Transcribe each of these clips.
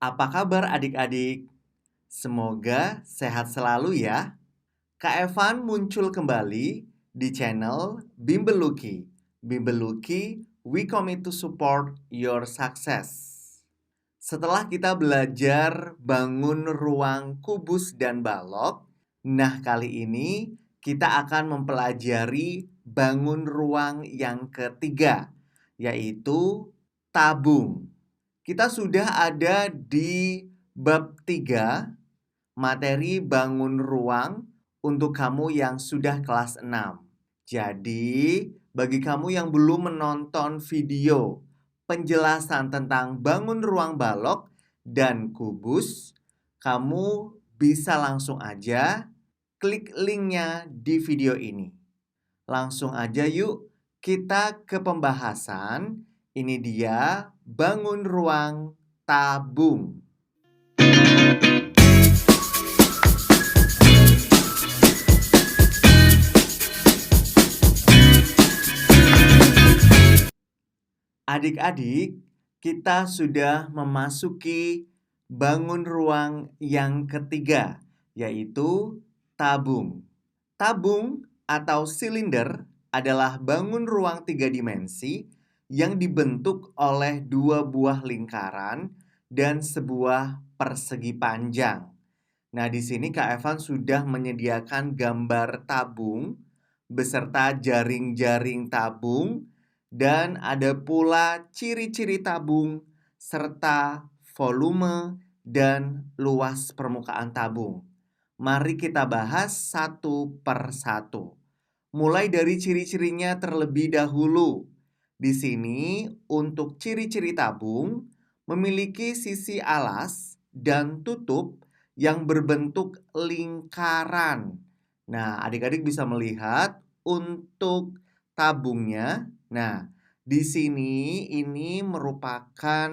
Apa kabar adik-adik? Semoga sehat selalu ya. Kak Evan muncul kembali di channel Bimbel Lucky. Bimbel Lucky, we commit to support your success. Setelah kita belajar bangun ruang kubus dan balok, nah kali ini kita akan mempelajari bangun ruang yang ketiga, yaitu tabung. Kita sudah ada di bab 3, materi bangun ruang untuk kamu yang sudah kelas 6. Jadi, bagi kamu yang belum menonton video penjelasan tentang bangun ruang balok dan kubus, kamu bisa langsung aja klik linknya di video ini. Langsung aja yuk kita ke pembahasan. Ini dia bangun ruang tabung. Adik-adik, kita sudah memasuki bangun ruang yang ketiga, yaitu tabung. Tabung atau silinder adalah bangun ruang 3 dimensi yang dibentuk oleh 2 buah lingkaran dan sebuah persegi panjang. Nah, di sini Kak Evan sudah menyediakan gambar tabung beserta jaring-jaring tabung dan ada pula ciri-ciri tabung serta volume dan luas permukaan tabung. Mari kita bahas satu per satu. Mulai dari ciri-cirinya terlebih dahulu. Di sini untuk ciri-ciri tabung memiliki sisi alas dan tutup yang berbentuk lingkaran. Nah, adik-adik bisa melihat untuk tabungnya. Nah, di sini ini merupakan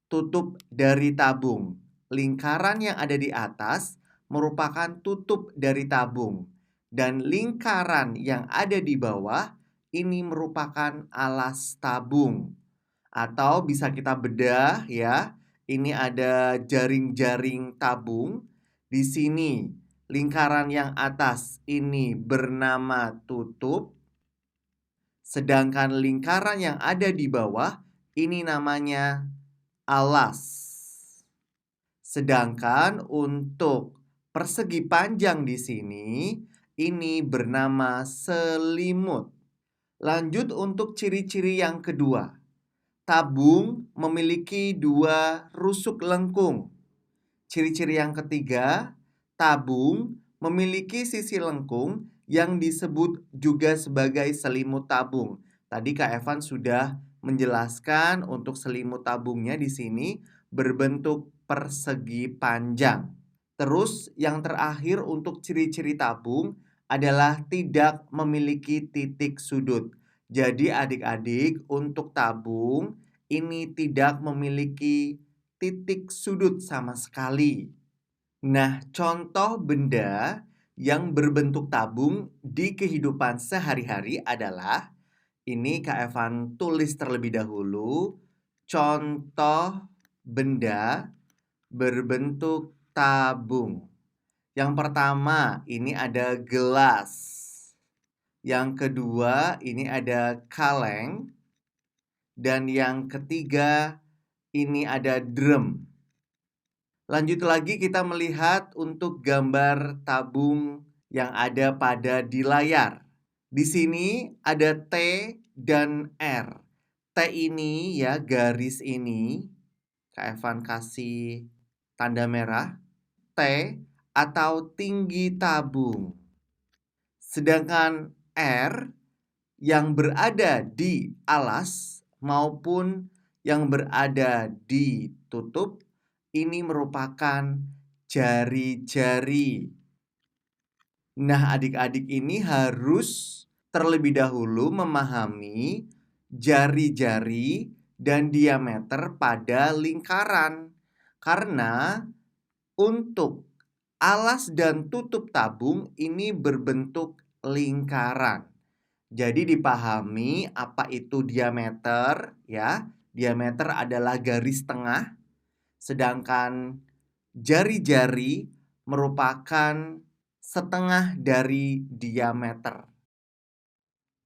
tutup dari tabung. Lingkaran yang ada di atas merupakan tutup dari tabung. Dan lingkaran yang ada di bawah ini merupakan alas tabung. Atau bisa kita bedah ya. Ini ada jaring-jaring tabung. Di sini lingkaran yang atas ini bernama tutup. Sedangkan lingkaran yang ada di bawah ini namanya alas. Sedangkan untuk persegi panjang di sini ini bernama selimut. Lanjut untuk ciri-ciri yang kedua. Tabung memiliki 2 rusuk lengkung. Ciri-ciri yang ketiga, tabung memiliki sisi lengkung yang disebut juga sebagai selimut tabung. Tadi Kak Evan sudah menjelaskan untuk selimut tabungnya di sini berbentuk persegi panjang. Terus yang terakhir untuk ciri-ciri tabung adalah tidak memiliki titik sudut. Jadi adik-adik untuk tabung ini tidak memiliki titik sudut sama sekali. Nah, contoh benda yang berbentuk tabung di kehidupan sehari-hari adalah ini Kak Evan tulis terlebih dahulu. Contoh benda berbentuk tabung. Yang pertama, ini ada gelas. Yang kedua, ini ada kaleng. Dan yang ketiga, ini ada drum. Lanjut lagi kita melihat untuk gambar tabung yang ada pada di layar. Di sini ada T dan R. T ini ya, garis ini. Kak Evan kasih tanda merah. T atau tinggi tabung. Sedangkan R yang berada di alas maupun yang berada di tutup ini merupakan jari-jari. Nah, adik-adik ini harus terlebih dahulu memahami jari-jari dan diameter pada lingkaran. Karena untuk alas dan tutup tabung ini berbentuk lingkaran. Jadi dipahami apa itu diameter ya. Diameter adalah garis tengah, sedangkan jari-jari merupakan setengah dari diameter.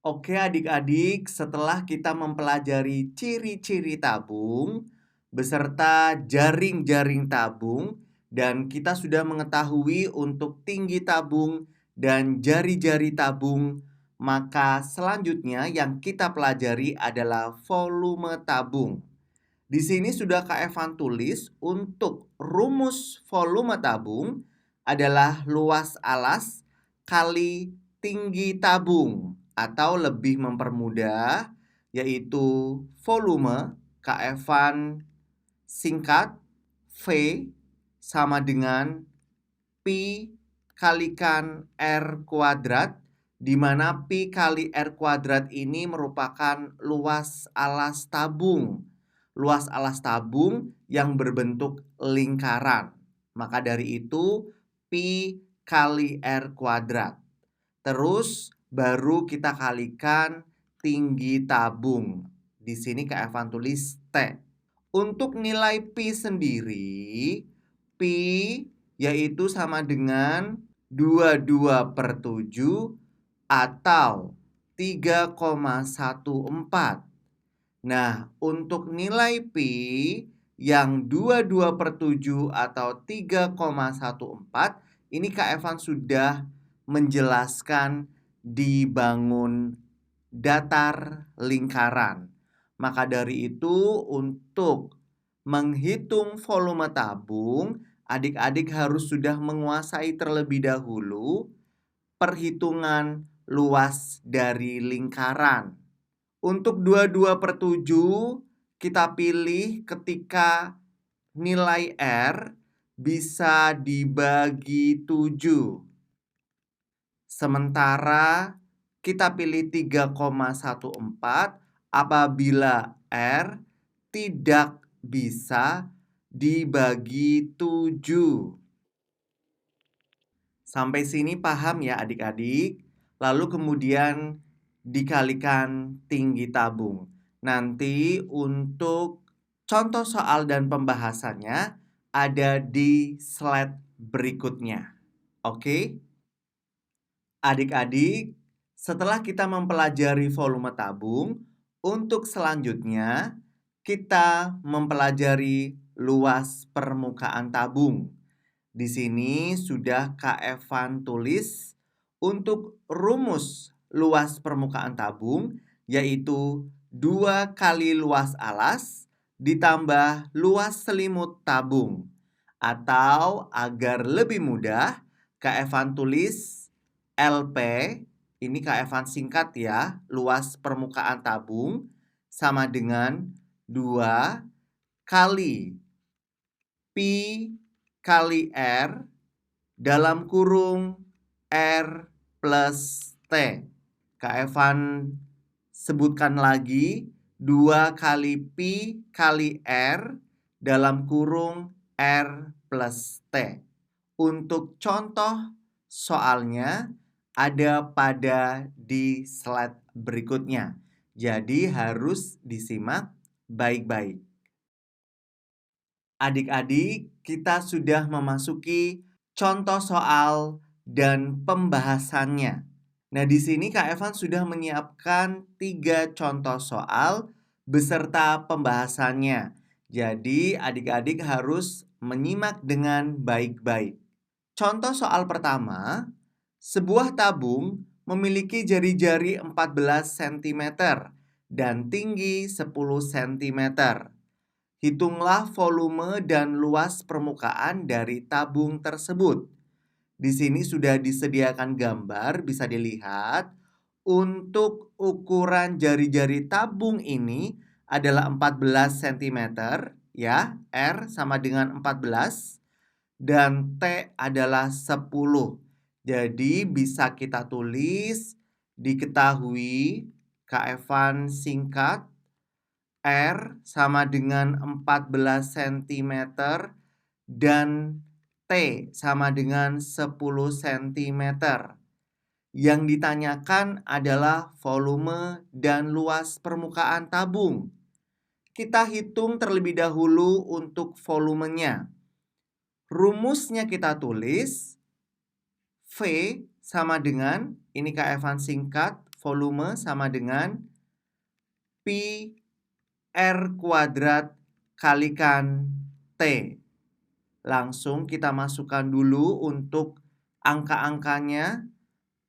Oke adik-adik, setelah kita mempelajari ciri-ciri tabung beserta jaring-jaring tabung dan kita sudah mengetahui untuk tinggi tabung dan jari-jari tabung, maka selanjutnya yang kita pelajari adalah volume tabung. Di sini sudah Kak Evan tulis untuk rumus volume tabung adalah luas alas kali tinggi tabung, atau lebih mempermudah yaitu volume Kak Evan singkat V sama dengan Pi kalikan R kuadrat, di mana Pi kali R kuadrat ini merupakan luas alas tabung. Luas alas tabung yang berbentuk lingkaran. Maka dari itu Pi kali R kuadrat. Terus baru kita kalikan tinggi tabung. Di sini Kak Evan tulis T. Untuk nilai Pi sendiri, Pi yaitu sama dengan 22/7 atau 3,14. Nah, untuk nilai Pi yang 22/7 atau 3,14, ini Kak Evan sudah menjelaskan dibangun datar lingkaran. Maka dari itu untuk menghitung volume tabung, adik-adik harus sudah menguasai terlebih dahulu perhitungan luas dari lingkaran. Untuk 22/7 kita pilih ketika nilai R bisa dibagi 7. Sementara kita pilih 3,14 apabila R tidak bisa dibagi 7. Sampai sini paham ya adik-adik? Lalu kemudian dikalikan tinggi tabung. Nanti untuk contoh soal dan pembahasannya ada di slide berikutnya. Oke? Adik-adik, setelah kita mempelajari volume tabung, untuk selanjutnya kita mempelajari luas permukaan tabung. Di sini sudah Kak Evan tulis untuk rumus luas permukaan tabung, yaitu 2 kali luas alas ditambah luas selimut tabung. Atau agar lebih mudah, Kak Evan tulis LP, ini Kak Evan singkat ya, luas permukaan tabung sama dengan 2 kali Pi kali R dalam kurung R plus T. Kak Evan sebutkan lagi 2 kali Pi kali R dalam kurung R plus T. Untuk contoh soalnya ada pada di slide berikutnya. Jadi harus disimak baik-baik. Adik-adik, kita sudah memasuki contoh soal dan pembahasannya. Nah, di sini Kak Evan sudah menyiapkan 3 contoh soal beserta pembahasannya. Jadi, adik-adik harus menyimak dengan baik-baik. Contoh soal pertama, sebuah tabung memiliki jari-jari 14 cm dan tinggi 10 cm. Hitunglah volume dan luas permukaan dari tabung tersebut. Di sini sudah disediakan gambar, bisa dilihat. Untuk ukuran jari-jari tabung ini adalah 14 cm, ya. R sama dengan 14 dan T adalah 10. Jadi bisa kita tulis, diketahui Kak Evan singkat R sama dengan 14 cm dan T sama dengan 10 cm. Yang ditanyakan adalah volume dan luas permukaan tabung. Kita hitung terlebih dahulu untuk volumenya. Rumusnya kita tulis, V sama dengan, ini Kak Evan singkat, volume sama dengan Pi R kuadrat kalikan T. Langsung kita masukkan dulu untuk angka-angkanya.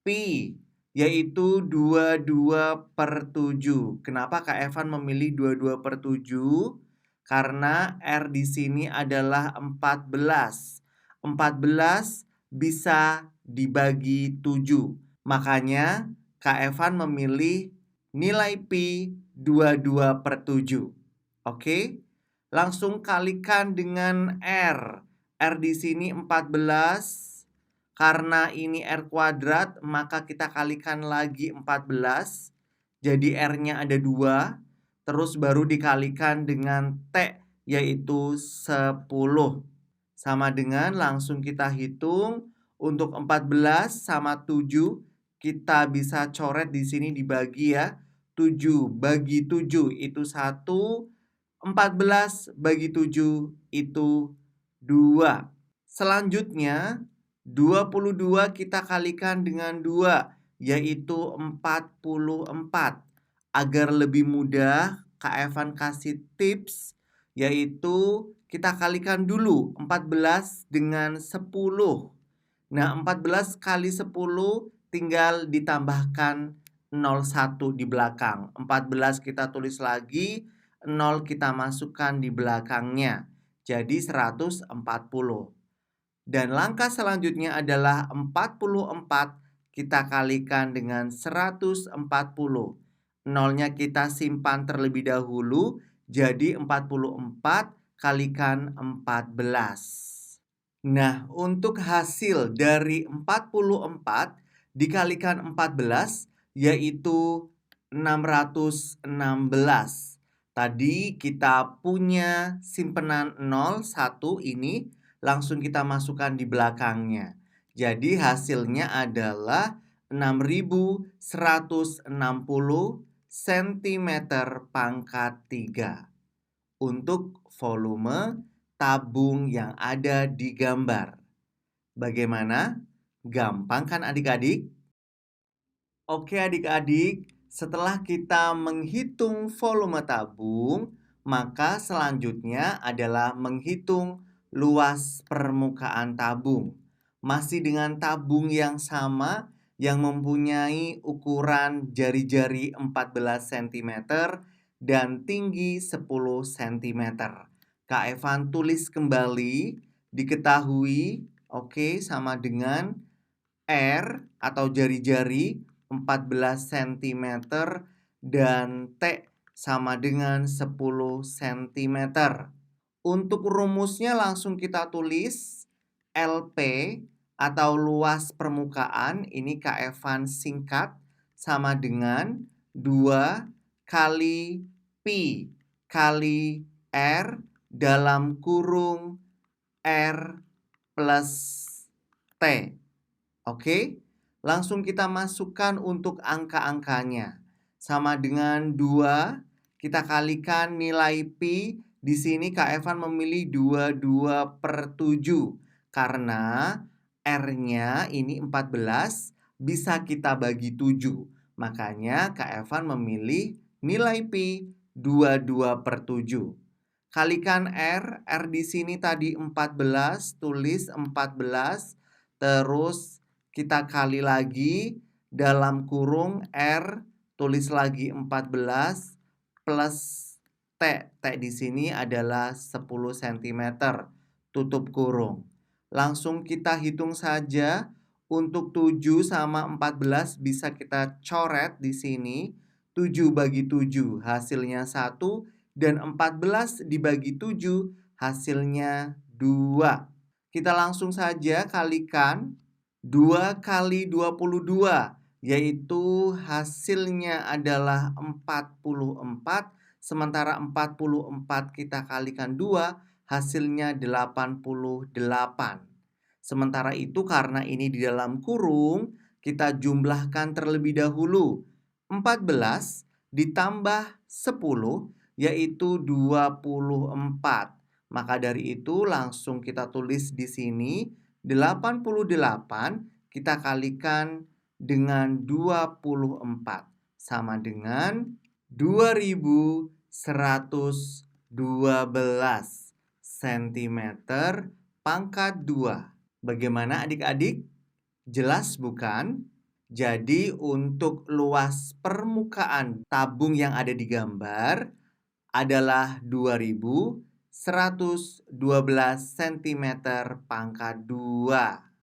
Pi yaitu 22/7. Kenapa Kak Evan memilih 22/7? Karena R di sini adalah 14. 14 bisa dibagi 7. Makanya Kak Evan memilih nilai Pi 22/7. Oke? Langsung kalikan dengan R. R di sini 14. Karena ini R kuadrat, maka kita kalikan lagi 14. Jadi R-nya ada 2. Terus baru dikalikan dengan T, yaitu 10. Sama dengan langsung kita hitung. Untuk 14 sama 7, kita bisa coret di sini dibagi ya. 7 bagi 7 itu 1. 14 bagi 7 itu 2. Selanjutnya, 22 kita kalikan dengan 2, yaitu 44. Agar lebih mudah, Kak Evan kasih tips, yaitu kita kalikan dulu 14 dengan 10. Nah, 14 kali 10 tinggal ditambahkan 01 di belakang. 14 kita tulis lagi, 0 kita masukkan di belakangnya. Jadi 140. Dan langkah selanjutnya adalah 44 kita kalikan dengan 140. Nolnya kita simpan terlebih dahulu, jadi 44 kalikan 14. Nah, untuk hasil dari 44 dikalikan 14 yaitu 616. Tadi kita punya simpenan 0, 1 ini. Langsung kita masukkan di belakangnya. Jadi hasilnya adalah 6160 cm pangkat 3 untuk volume tabung yang ada di gambar. Bagaimana? Gampang kan adik-adik? Oke adik-adik, setelah kita menghitung volume tabung, maka selanjutnya adalah menghitung luas permukaan tabung. Masih dengan tabung yang sama yang mempunyai ukuran jari-jari 14 cm dan tinggi 10 cm. Kak Evan tulis kembali, diketahui, oke, sama dengan R atau jari-jari 14 cm dan T sama dengan 10 cm. Untuk rumusnya langsung kita tulis LP atau luas permukaan, ini Kak Evan singkat, sama dengan 2 kali Pi kali R dalam kurung R plus T. Oke? Langsung kita masukkan untuk angka-angkanya. Sama dengan 2, kita kalikan nilai Pi. Di sini Kak Evan memilih 22/7. Karena R-nya ini 14, bisa kita bagi 7. Makanya Kak Evan memilih nilai Pi 22/7. Kalikan R. R di sini tadi 14, tulis 14. Terus kita kali lagi dalam kurung R, tulis lagi 14 plus T. T di sini adalah 10 cm. Tutup kurung. Langsung kita hitung saja. Untuk 7 sama 14 bisa kita coret di sini. 7 bagi 7 hasilnya 1 dan 14 dibagi 7 hasilnya 2. Kita langsung saja kalikan 2 kali 22, yaitu hasilnya adalah 44. Sementara 44 kita kalikan 2, hasilnya 88. Sementara itu karena ini di dalam kurung, Kita jumlahkan terlebih dahulu. 14 ditambah 10 yaitu 24. Maka dari itu langsung kita tulis di sini 88 kita kalikan dengan 24 sama dengan 2112 cm pangkat 2. Bagaimana adik-adik? Jelas bukan? Jadi untuk luas permukaan tabung yang ada di gambar adalah 2112 cm pangkat 2.